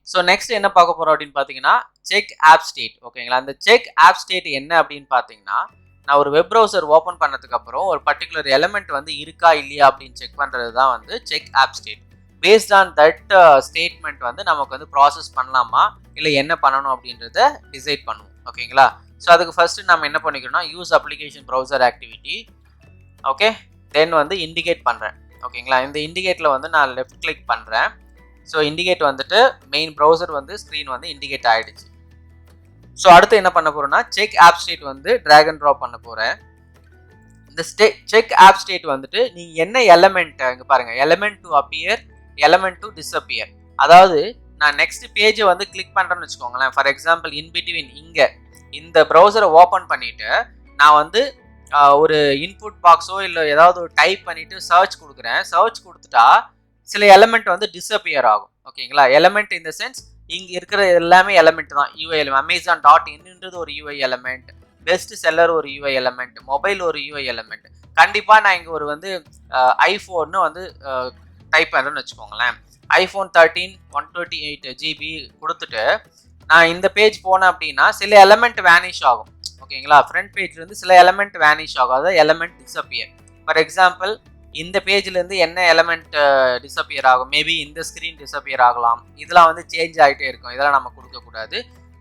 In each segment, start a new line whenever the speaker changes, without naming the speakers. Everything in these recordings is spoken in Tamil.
ஸோ நெக்ஸ்ட் என்ன பார்க்க போகிறோம் அப்படின்னு பார்த்தீங்கன்னா செக் ஆப் ஸ்டேட். ஓகேங்களா, அந்த செக் ஆப் ஸ்டேட் என்ன அப்படின்னு பார்த்தீங்கன்னா, நான் ஒரு வெப் ப்ரௌசர் ஓப்பன் பண்ணதுக்கப்புறம் ஒரு பர்டிகுலர் எலமெண்ட் வந்து இருக்கா இல்லையா அப்படின்னு செக் பண்ணுறது தான் வந்து check of state. Based on that statement வந்து நமக்கு வந்து ப்ராசஸ் பண்ணலாமா இல்லை என்ன பண்ணணும் அப்படின்றத டிசைட் பண்ணுவோம். ஓகேங்களா, ஸோ அதுக்கு ஃபர்ஸ்ட் நம்ம என்ன பண்ணிக்கிறோம்னா use application browser activity. Okay, then வந்து இண்டிகேட் பண்ணுறேன். ஓகேங்களா, இந்த இண்டிகேட்டில் வந்து நான் லெஃப்ட் கிளிக் பண்ணுறேன். ஸோ இண்டிகேட் வந்துட்டு மெயின் ப்ரௌசர் வந்து ஸ்க்ரீன் வந்து இண்டிகேட் ஆகிடுச்சு. ஸோ அடுத்து என்ன பண்ண போகிறோம்னா செக் ஆப் ஸ்டேட் வந்து ட்ராக் அண்ட் ட்ராப் பண்ண போகிறேன். இந்த செக் ஆப் ஸ்டேட் வந்துட்டு நீங்கள் என்ன எலமெண்ட் இங்கே பாருங்கள், element to appear, element to disappear. அதாவது நான் நெக்ஸ்ட் பேஜை வந்து கிளிக் பண்ணுறேன்னு வச்சுக்கோங்களேன். ஃபார் எக்ஸாம்பிள் இன்பிட்வீன் இங்கே இந்த ப்ரௌசரை ஓப்பன் பண்ணிவிட்டு நான் வந்து ஒரு இன்புட் பாக்ஸோ இல்லை ஏதாவது ஒரு டைப் பண்ணிவிட்டு சர்ச் கொடுக்குறேன். சர்ச் கொடுத்துட்டா சில எலமெண்ட் வந்து டிஸ்அப்பியர் ஆகும். ஓகேங்களா, எலமெண்ட் இன் த சென்ஸ் இங்கே இருக்கிற எல்லாமே எலமெண்ட் தான். யூஐ எலமெண்ட், அமேசான் டாட் இன்ன்றது ஒரு யூஐ எலமெண்ட், பெஸ்ட் செல்லர் ஒரு யூஐ எலமெண்ட், மொபைல் ஒரு யூஐ எலமெண்ட். கண்டிப்பாக நான் இங்கே ஒரு வந்து ஐஃபோன்னு வந்து டைப் பண்ணுறேன்னு வச்சுக்கோங்களேன். ஐஃபோன் 13 128 GB கொடுத்துட்டு நான் இந்த பேஜ் போனேன் அப்படின்னா சில எலமெண்ட் வேனிஷ் ஆகும். ஓகேங்களா, ஃப்ரண்ட் பேஜ்லேருந்து சில எலமெண்ட் வேனிஷ் ஆகும், அதாவது எலமெண்ட் டிஸ்அப்பியர். ஃபார் எக்ஸாம்பிள் இந்த பேஜ்லேருந்து என்ன எலமெண்ட் டிஸ்அப்பியர் ஆகும், மேபி இந்த ஸ்க்ரீன் டிஸ்அப்பியர் ஆகலாம். இதெல்லாம் வந்து சேஞ்ச் ஆகிட்டே இருக்கும், இதெல்லாம் நம்ம கொடுக்கக்கூடாது.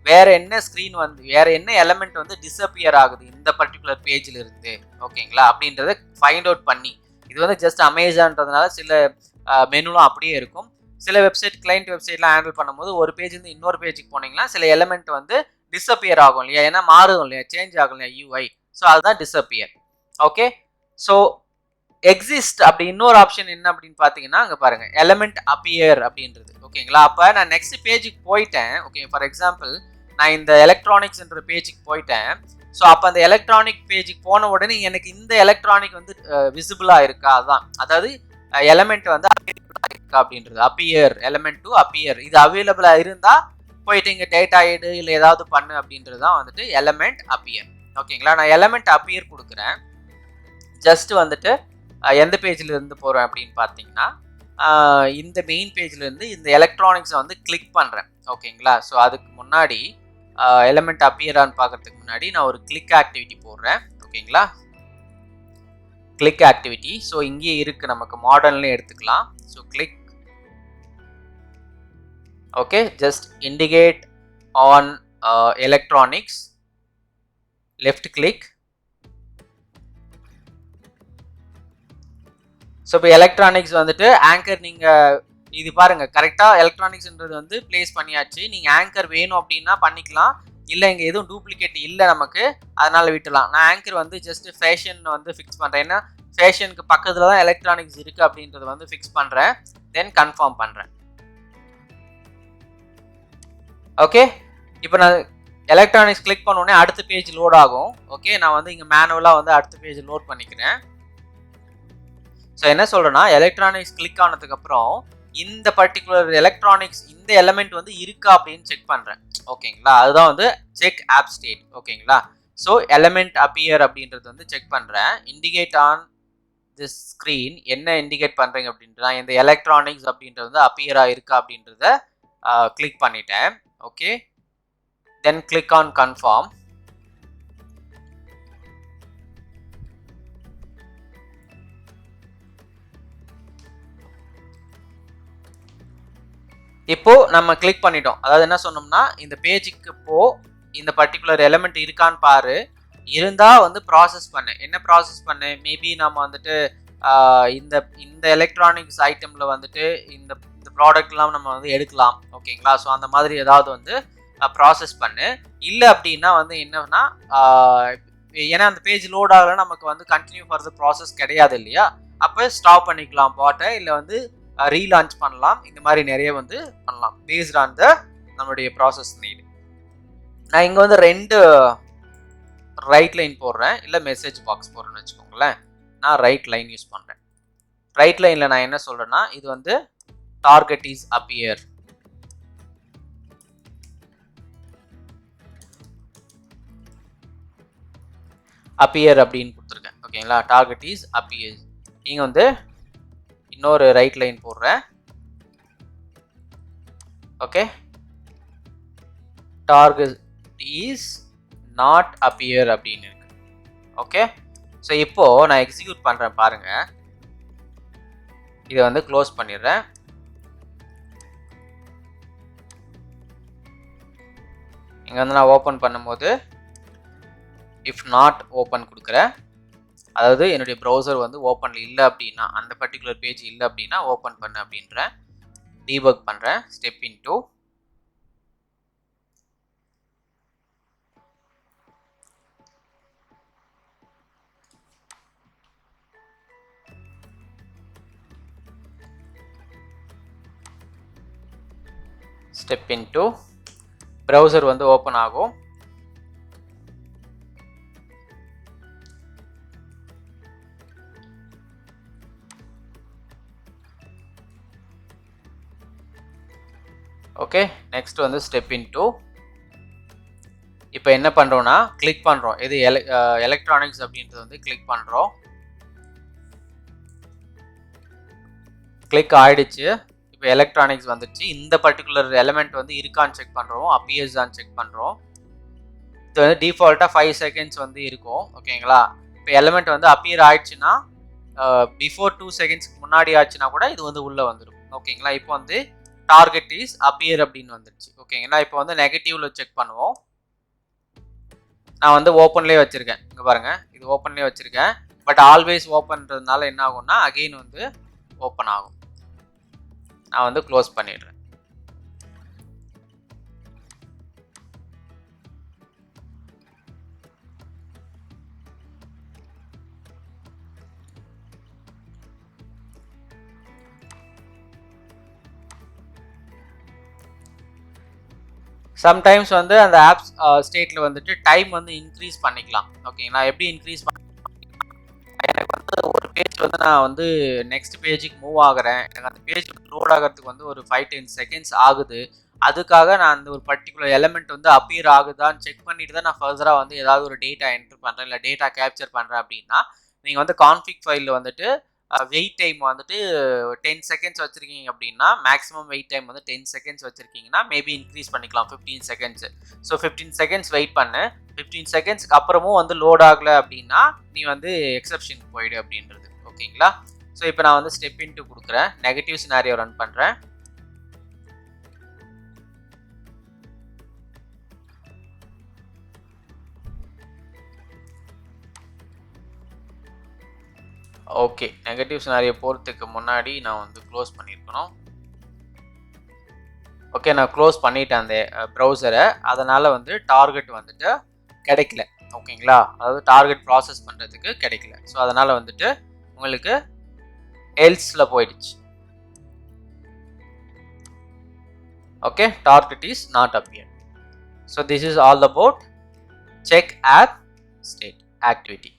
வேறு என்ன ஸ்க்ரீன் வந்து வேறு என்ன எலமெண்ட் வந்து டிஸ்அப்பியர் ஆகுது இந்த பர்டிகுலர் பேஜில் இருந்து, ஓகேங்களா, அப்படின்றத ஃபைண்ட் அவுட் பண்ணி. இது வந்து ஜஸ்ட் அமேசான்றதுனால சில மெனுலாம் அப்படியே இருக்கும். சில வெப்சைட் கிளைண்ட் வெப்சைட்லாம் ஹேண்டில் பண்ணும்போது ஒரு பேஜ்லேருந்து இன்னொரு பேஜுக்கு போனீங்கன்னா சில எலமெண்ட் வந்து டிஸ்அப்பியர் ஆகும் இல்லையா, ஏன்னா மாறும் இல்லையா, சேஞ்ச் ஆகும் இல்லையா யூஐ. ஸோ அதுதான் டிஸ்அப்பியர். ஓகே, ஸோ எக்ஸிஸ்ட் அப்படி இன்னொரு ஆப்ஷன் என்ன அப்படின்னு பார்த்தீங்கன்னா அங்கே பாருங்கள் எலமெண்ட் அப்பியர் அப்படின்றது. ஓகேங்களா, அப்போ நான் நெக்ஸ்ட் பேஜுக்கு போயிட்டேன். ஓகே, ஃபார் எக்ஸாம்பிள் நான் இந்த எலக்ட்ரானிக்ஸ்ன்ற பேஜுக்கு போயிட்டேன். ஸோ அப்போ அந்த எலக்ட்ரானிக் பேஜுக்கு போன உடனே எனக்கு இந்த எலக்ட்ரானிக் வந்து விசிபிளாக இருக்கா, அதுதான் அதாவது எலமெண்ட் வந்து அவைலபிளாக இருக்கா அப்படின்றது. அப்பியர், எலமெண்ட் டு அப்பியர், இது அவைலபிளாக இருந்தால் போயிட்டு இங்கே டேட்டா எடு இல்லை ஏதாவது பண்ணு அப்படின்றது தான் வந்துட்டு எலமெண்ட் அப்பியர். ஓகேங்களா, நான் எலமெண்ட் அப்பியர் கொடுக்குறேன். ஜஸ்ட் வந்துட்டு எந்த பேஜில் இருந்து போகிறேன் அப்படின்னு பார்த்தீங்கன்னா இந்த மெயின் பேஜ்லேருந்து இந்த எலக்ட்ரானிக்ஸை வந்து கிளிக் பண்ணுறேன். ஓகேங்களா, ஸோ அதுக்கு முன்னாடி எலமெண்ட் அப்பியரான்னு பார்க்குறதுக்கு முன்னாடி நான் ஒரு கிளிக் ஆக்டிவிட்டி போடுறேன். ஓகேங்களா, கிளிக் ஆக்டிவிட்டி. ஸோ இங்கேயே இருக்குது, நமக்கு மாடர்ன்லேயே எடுத்துக்கலாம். So click. Okay, just indicate on electronics, left click. So இப்போ எலக்ட்ரானிக்ஸ் வந்துட்டு ஆங்கர் நீங்கள் இது பாருங்கள் கரெக்டாக எலக்ட்ரானிக்ஸ்ன்றது வந்து பிளேஸ் பண்ணியாச்சு. நீங்கள் ஆங்கர் வேணும் அப்படின்னா பண்ணிக்கலாம், இல்லை இங்கே எதுவும் டூப்ளிகேட் இல்லை நமக்கு, அதனால் விட்டுலாம். நான் ஆங்கர் வந்து ஜஸ்ட் ஃபேஷன் வந்து ஃபிக்ஸ் பண்ணுறேன், ஏன்னா ஃபேஷனுக்கு பக்கத்தில் தான் எலக்ட்ரானிக்ஸ் இருக்குது அப்படின்றது வந்து ஃபிக்ஸ் பண்ணுறேன். தென் கன்ஃபார்ம் பண்ணுறேன். ஓகே, இப்போ நான் எலக்ட்ரானிக்ஸ் கிளிக் பண்ணோடனே அடுத்த பேஜ் லோட் ஆகும். ஓகே, நான் வந்து இங்கே மேனுவலாக வந்து அடுத்த பேஜ் லோட் பண்ணிக்கிறேன். ஸோ என்ன சொல்கிறேன்னா எலக்ட்ரானிக்ஸ் கிளிக் ஆனதுக்கப்புறம் இந்த பர்டிகுலர் எலக்ட்ரானிக்ஸ் இந்த எலமெண்ட் வந்து இருக்கா அப்படின்னு செக் பண்ணுறேன். ஓகேங்களா, அதுதான் வந்து செக் ஆப் ஸ்டேட். ஓகேங்களா, ஸோ எலமெண்ட் அப்பியர் அப்படின்றது வந்து செக் பண்ணுறேன். இண்டிகேட் ஆன் திஸ் ஸ்க்ரீன், என்ன இண்டிகேட் பண்ணுறீங்க அப்படின்றத இந்த எலக்ட்ரானிக்ஸ் அப்படின்றது வந்து அப்பியராக இருக்கா அப்படின்றத கிளிக் பண்ணிட்டேன். Okay, then click on confirm. இப்போ நம்ம கிளிக் பண்ணிட்டோம். அதாவது என்ன சொன்னோம்னா இந்த பேஜுக்கு இந்த பர்டிகுலர் எலமெண்ட் இருக்கான்னு பாரு, இருந்தால் வந்து ப்ராசஸ் பண்ணு. என்ன ப்ராசஸ் பண்ணு, மேபி நம்ம வந்துட்டு இந்த இந்த எலக்ட்ரானிக்ஸ் ஐட்டமில் வந்துட்டு இந்த இந்த ப்ராடக்ட்லாம் நம்ம வந்து எடுக்கலாம். ஓகேங்களா, ஸோ அந்த மாதிரி ஏதாவது வந்து ப்ராசஸ் பண்ணு. இல்லை அப்படின்னா வந்து என்னன்னா ஏன்னா அந்த பேஜ் லோட் ஆகலை, நமக்கு வந்து கண்டினியூ ஃபர்தர் ப்ராசஸ் கிடையாது இல்லையா, அப்போ ஸ்டாப் பண்ணிக்கலாம் பாட்டை, இல்லை வந்து ரீலான்ச் பண்ணலாம். இந்த மாதிரி நிறைய வந்து பண்ணலாம் பேஸ்ட் ஆன் த நம்மளுடைய ப்ராசஸ் நீடு. நான் இங்கே வந்து 2 ரைட் லைன் போடுறேன், இல்லை மெசேஜ் பாக்ஸ் போடுறேன்னு வச்சுக்கோங்களேன். நான் ரைட் லைன் யூஸ் பண்ணுறேன். ரைட் லைனில் நான் என்ன சொல்கிறேன்னா இது வந்து டார்கெட் இஸ் அப்பியர். அப்பியர் அப்படின்னு கொடுத்துருக்கேன். ஓகேங்களா, டார்கெட் இஸ் அப்பியர். இங்கே வந்து இன்னொரு ரைட் லைன் போடுறேன். Okay, target is not appear அப்படின்னு இருக்கு. ஓகே, ஸோ இப்போ நான் எக்ஸிக்யூட் பண்றேன் பாருங்க. இதை வந்து க்ளோஸ் பண்ணிடுறேன். இங்க வந்து நான் ஓப்பன் பண்ணும்போது if not ஓப்பன் கொடுக்குறேன். அதாவது என்னுடைய ப்ரௌசர் வந்து ஓப்பன்ல இல்லை அப்படின்னா, அந்த பர்டிகுலர் பேஜ் இல்லை அப்படின்னா ஓப்பன் பண்ணு அப்படின்றேன். டீபக் பண்றேன். ஸ்டெப் இன்டு ப்ரௌசர் வந்து ஓப்பன் ஆகும். ஓகே, நெக்ஸ்ட் வந்து ஸ்டெப் இன்டு இப்போ என்ன பண்ணுறோன்னா கிளிக் பண்ணுறோம். இது எலக்ட்ரானிக்ஸ் அப்படின்றது வந்து கிளிக் பண்ணுறோம். கிளிக் ஆயிடுச்சு. இப்போ எலக்ட்ரானிக்ஸ் வந்துடுச்சு. இந்த பர்டிகுலர் எலிமெண்ட் வந்து இருக்கான்னு செக் பண்ணுறோம், அப்பியர்ஸ் தான் செக் பண்ணுறோம். இது வந்து டிஃபால்ட்டாக 5 செகண்ட்ஸ் வந்து இருக்கும். ஓகேங்களா, இப்போ எலிமெண்ட் வந்து அப்பியர் ஆயிடுச்சுன்னா பிஃபோர் 2 செகண்ட்ஸ்க்கு முன்னாடி ஆச்சுன்னா கூட இது வந்து உள்ளே வந்துடும். ஓகேங்களா, இப்போ வந்து டார்கெட் இஸ் அப்பியர் அப்படின்னு வந்துடுச்சு. ஓகேங்களா, இப்போ வந்து நெகட்டிவ்ல செக் பண்ணுவோம். நான் வந்து ஓப்பன்லேயே வச்சுருக்கேன். இங்கே பாருங்கள், இது ஓப்பன்லேயே வச்சுருக்கேன். பட் ஆல்வேஸ் ஓப்பன்றதுனால என்ன ஆகும்னா அகெயின் வந்து ஓப்பன் ஆகும். நான் வந்து க்ளோஸ் பண்ணிடுறேன். சம்டைம்ஸ் வந்து அந்த ஆப்ஸ் ஸ்டேட்டில் வந்துட்டு டைம் வந்து இன்க்ரீஸ் பண்ணிக்கலாம். ஓகேங்களா, எப்படி இன்க்ரீஸ் பண்ண, எனக்கு வந்து ஒரு பேஜ் வந்து நான் வந்து நெக்ஸ்ட் பேஜுக்கு மூவ் ஆகிறேன். எனக்கு அந்த பேஜ் வந்து லோட் ஆகிறதுக்கு வந்து ஒரு 5-10 செகண்ட்ஸ் ஆகுது. அதுக்காக நான் அந்த ஒரு பர்டிகுலர் எலிமெண்ட் வந்து அப்பியர் ஆகுதான்னு செக் பண்ணிட்டு தான் நான் ஃபர்தராக வந்து ஏதாவது ஒரு டேட்டா என்ட்ரு பண்ணுறேன், இல்லை டேட்டா கேப்சர் பண்ணுறேன் அப்படின்னா நீங்கள் வந்து கான்ஃபிக் ஃபைலில் வந்துட்டு வெயிட் டைம் வந்துட்டு 10 செகண்ட்ஸ் வச்சுருக்கீங்க அப்படின்னா, மேக்ஸிமம் வெயிட் டைம் வந்து 10 செகண்ட்ஸ் வச்சுருக்கீங்கன்னா மேபி இன்க்ரீஸ் பண்ணிக்கலாம் 15 செகண்ட்ஸ். ஸோ 15 செகண்ட்ஸ் வெயிட் பண்ணு. 15 செகண்ட்ஸ்க்கு அப்புறமும் வந்து லோட் ஆகலை அப்படின்னா நீ வந்து எக்ஸப்ஷனுக்கு போயிடு அப்படின்றது. ஓகேங்களா, ஸோ இப்போ நான் வந்து ஸ்டெப் இன்டு கொடுக்குறேன். நெகட்டிவ் சினாரியோ ரன் பண்ணுறேன். ஓகே, நெகட்டிவ் சினாரியோ போகிறதுக்கு முன்னாடி நான் வந்து க்ளோஸ் பண்ணியிருக்கணும். ஓகே, நான் க்ளோஸ் பண்ணிட்டேன் அந்த ப்ரௌசரை. அதனால் வந்து டார்கெட் வந்துட்டு கிடைக்கல. ஓகேங்களா, அதாவது டார்கெட் ப்ராசஸ் பண்ணுறதுக்கு கிடைக்கல. ஸோ அதனால் வந்துட்டு உங்களுக்கு எல்ஸில் போயிடுச்சு. Okay, target is not appear. So this is all about check of state activity.